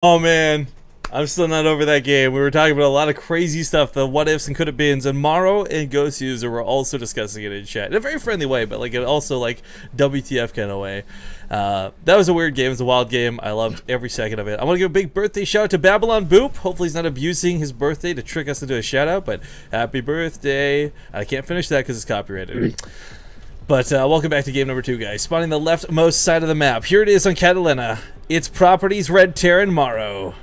Oh man, I'm still not over that game. We were talking about a lot of crazy stuff, the what ifs and could have beens, and MorroW and Goswser were also discussing it in chat in a very friendly way, but like also like WTF kind of way. That was a weird game. It was a wild game. I loved every second of it. I want to give a big birthday shout out to Babylon Boop. Hopefully he's not abusing his birthday to trick us into a shout out, but happy birthday. I can't finish that because it's copyrighted. But welcome back to game number 2, guys. Spawning the leftmost side of the map. Here it is on Catalina. It's properties Red Terran MorroW.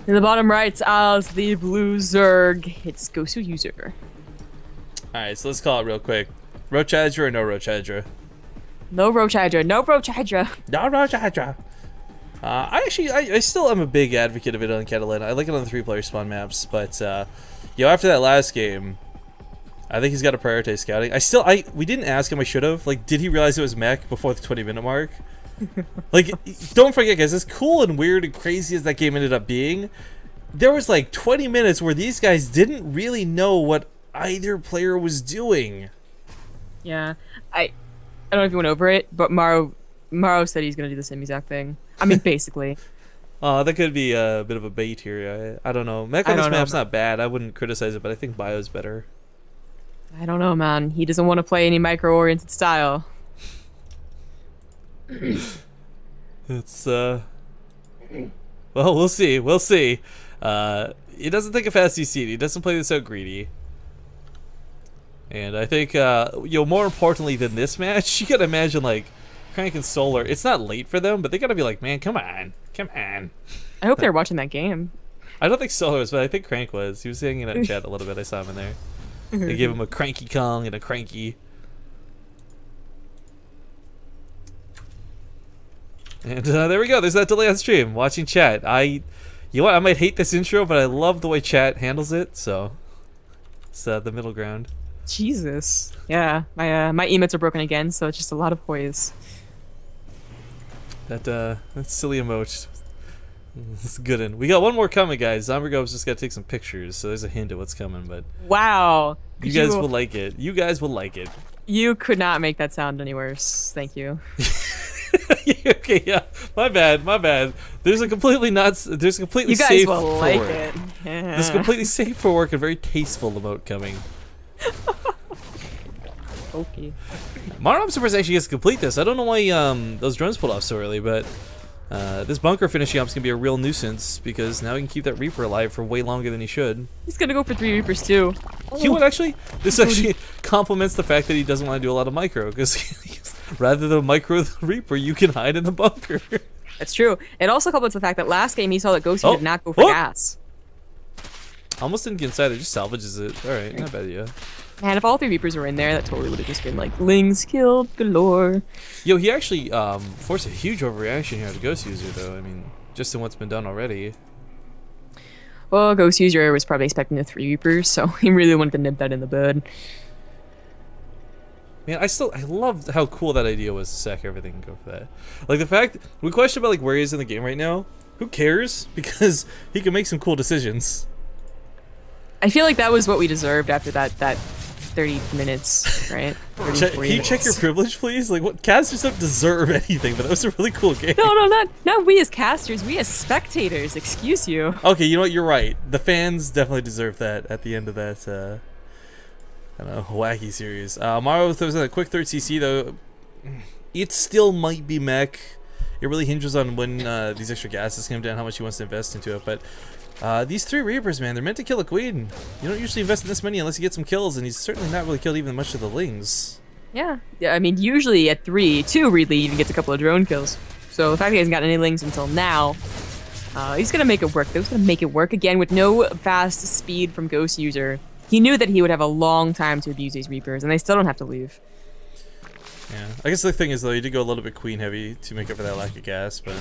In the bottom right, as the blue Zerg, it's Goswser. Alright, so let's call it real quick. Roach Hydra or no Roach Hydra? No Roach Hydra. No Roach Hydra. No Roach Hydra. I still am a big advocate of it on Catalina. I like it on the 3-player spawn maps, but yo, after that last game, I think he's got to prioritize scouting. We didn't ask him. I should have. Like, did he realize it was mech before the 20-minute mark? Like, don't forget, guys, as cool and weird and crazy as that game ended up being, there was like 20 minutes where these guys didn't really know what either player was doing. Yeah, I don't know if you went over it, but MorroW said he's gonna do the same exact thing. I mean, basically. That could be a bit of a bait here. I don't know. Mech on this map's not bad. I wouldn't criticize it, but I think Bio's better. I don't know, man. He doesn't want to play any micro-oriented style. It's well, we'll see. We'll see. He doesn't think a fast CC. He doesn't play this so greedy. And I think more importantly than this match, you gotta imagine like Crank and Solar. It's not late for them, but they gotta be like, man, come on, come on. I hope they're watching that game. I don't think Solar was, but I think Crank was. He was hanging out in chat a little bit. I saw him in there. They gave him a cranky Kong and a cranky. And there we go. There's that delay on stream. Watching chat. You know what? I might hate this intro, but I love the way chat handles it. So it's the middle ground. Jesus. Yeah. My emotes are broken again, so it's just a lot of hoys. That silly emote. It's a good one. We got one more coming, guys. Zombergo's just got to take some pictures, so there's a hint of what's coming. But wow, you guys will like it. You guys will like it. You could not make that sound any worse. Thank you. Okay, yeah. My bad. My bad. There's a completely There's a completely you guys safe will for like work. it. Yeah. There's completely safe for work and very tasteful emote coming. Okay. MorroW, I'm surprised actually gets to complete this. I don't know why those drones pulled off so early, but this bunker finishing up is gonna be a real nuisance because now he can keep that Reaper alive for way longer than he should. He's gonna go for 3 Reapers too. You know what, actually? This actually complements the fact that he doesn't want to do a lot of micro, because rather than micro the Reaper, you can hide in the bunker. That's true. It also complements the fact that last game he saw that Ghosty did not go for gas. Almost didn't get inside, it just salvages it. Alright, not bad, yeah. Man, if all 3 Reapers were in there, that totally would have just been like, Lings killed galore. Yo, he actually forced a huge overreaction here to Goswser, though. I mean, just in what's been done already. Well, Goswser was probably expecting the 3 Reapers, so he really wanted to nip that in the bud. Man, I loved how cool that idea was to sack everything and go for that. Like, the fact, we question about like where he is in the game right now. Who cares? Because he can make some cool decisions. I feel like that was what we deserved after that 30 minutes, right? 30, Can you check your privilege, please? Like, what casters don't deserve anything, but that was a really cool game. No, not we as casters, we as spectators, excuse you. Okay, you know what, you're right. The fans definitely deserve that at the end of that, I don't know, wacky series. MorroW throws in a quick 3rd CC, though. It still might be mech. It really hinges on when these extra gases come down, how much he wants to invest into it, but these 3 Reapers, man, they're meant to kill a queen. You don't usually invest in this many unless you get some kills, and he's certainly not really killed even much of the Lings. Yeah, I mean, usually at 3, 2 really even gets a couple of drone kills. So the fact that he hasn't gotten any Lings until now, he's gonna make it work. He's gonna make it work again with no fast speed from Goswser. He knew that he would have a long time to abuse these Reapers, and they still don't have to leave. Yeah, I guess the thing is, though, he did go a little bit queen heavy to make up for that lack of gas, but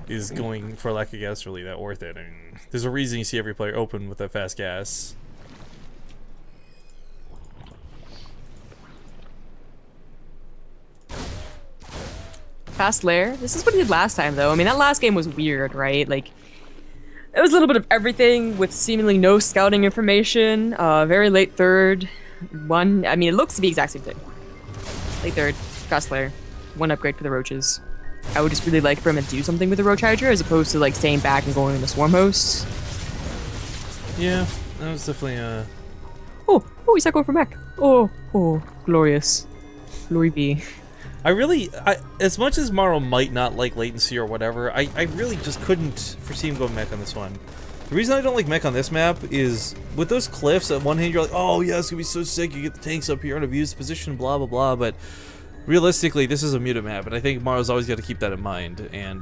is going for lack of gas really that worth it? I mean, there's a reason you see every player open with that fast gas. Fast lair. This is what he did last time, though. I mean, that last game was weird, right? Like, it was a little bit of everything with seemingly no scouting information. Very late 3rd. I mean, it looks to be the exact same thing. Late 3rd. Fast lair. 1 upgrade for the roaches. I would just really like for him to do something with the Roach Hydra as opposed to like staying back and going into Swarm Hosts. Yeah, that was definitely Oh, he's not going for mech. Oh, glorious. Glory be. As much as MorroW might not like latency or whatever, I really just couldn't foresee him going mech on this one. The reason I don't like mech on this map is with those cliffs, at one hand you're like, oh yeah, it's gonna be so sick, you get the tanks up here and abuse the position, blah blah blah, but realistically this is a muted map, and I think MorroW's always got to keep that in mind, and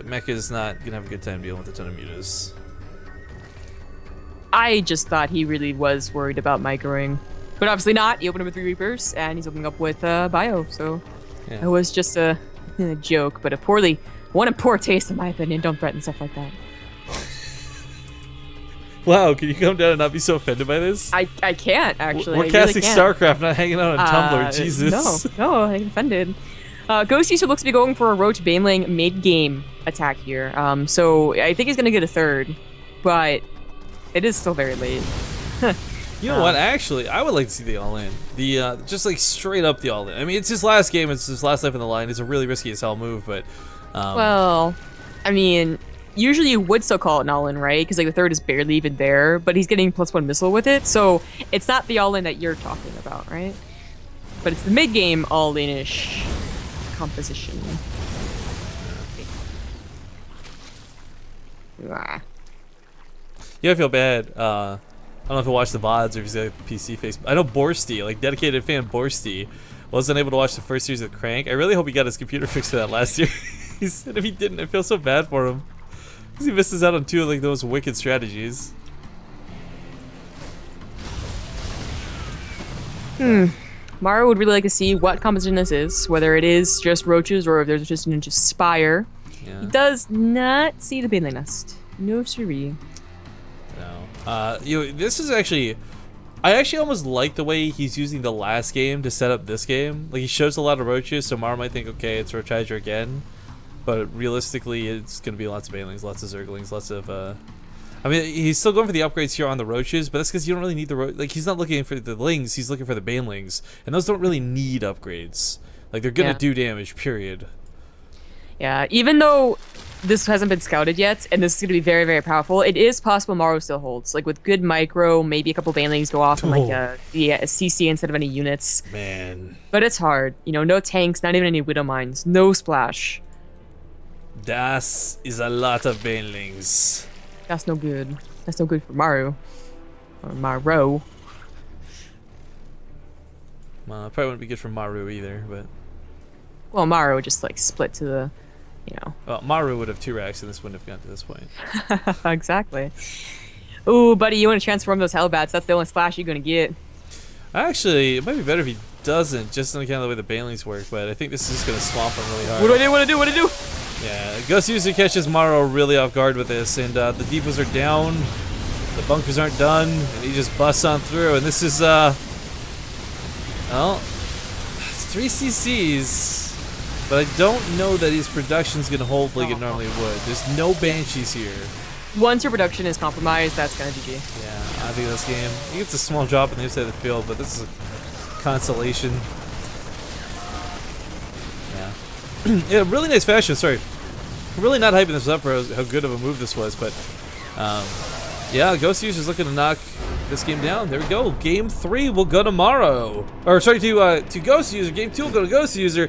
mech is not gonna have a good time dealing with a ton of mutas. I just thought he really was worried about microing, but obviously not. He opened up with 3 Reapers, and he's opening up with Bio, so yeah. it was just a joke, but a poor taste in my opinion. Don't threaten stuff like that. Wow, can you come down and not be so offended by this? I can't, actually. We're casting StarCraft, not hanging out on Tumblr. Jesus. No, I'm offended. Goswser looks to be going for a Roach Baneling mid-game attack here. So I think he's going to get a 3rd, but it is still very late. You know what? Actually, I would like to see the all-in. Just like straight up the all-in. I mean, it's his last game. It's his last life in the line. It's a really risky as hell move, but... well, I mean... Usually you would still call it an all-in, right? Because like the 3rd is barely even there, but he's getting +1 missile with it, so it's not the all-in that you're talking about, right? But it's the mid-game all-in-ish composition. Yeah, I feel bad. I don't know if you watched the VODs or if he's got like, the PC face. I know Borsty, like dedicated fan Borsty, wasn't able to watch the first series of Crank. I really hope he got his computer fixed for that last series. And if he didn't, I feel so bad for him. He misses out on 2 of like those wicked strategies. MorroW would really like to see what composition this is, whether it is just roaches or if there's just an spire. Yeah. He does not see the Baneling Nest. No siree. No. This is actually... I actually almost like the way he's using the last game to set up this game. Like, he shows a lot of roaches, so MorroW might think, okay, it's Roach Hydra again. But realistically, it's going to be lots of Banelings, lots of Zerglings, lots of... I mean, he's still going for the upgrades here on the roaches, but that's because you don't really need the... Like, he's not looking for the Lings, he's looking for the Banelings. And those don't really need upgrades. Like, they're going to do damage, period. Yeah, even though this hasn't been scouted yet, and this is going to be very, very powerful, it is possible MorroW still holds. Like, with good micro, maybe a couple Banelings go off and, like, a CC instead of any units. Man. But it's hard. You know, no tanks, not even any Widow Mines, no splash. Das is a lot of Banelings. That's no good. That's no good for MorroW. Or MorroW. Probably wouldn't be good for MorroW either, but... Well, MorroW just, like, split to the, you know... Well, MorroW would have 2 racks and this wouldn't have gotten to this point. Exactly. Ooh, buddy, you want to transform those Hellbats. That's the only splash you're going to get. Actually, it might be better if he doesn't, just on account of the way the Banelings work, but I think this is just going to swamp him really hard. What do I do? Yeah, Goswser catches MorroW really off guard with this, and the depots are down, the bunkers aren't done, and he just busts on through, and this is, well, it's 3 CCs, but I don't know that his production's going to hold like it normally would. There's no Banshees here. Once your production is compromised, that's kind of GG. Yeah, I think this game, he gets a small drop on the other side of the field, but this is a consolation. Yeah, really nice fashion. Sorry, really not hyping this up for how good of a move this was, but yeah, Goswser's looking to knock this game down. There we go. Game 3 will go to MorroW, or sorry, to Goswser. Game 2 will go to Goswser.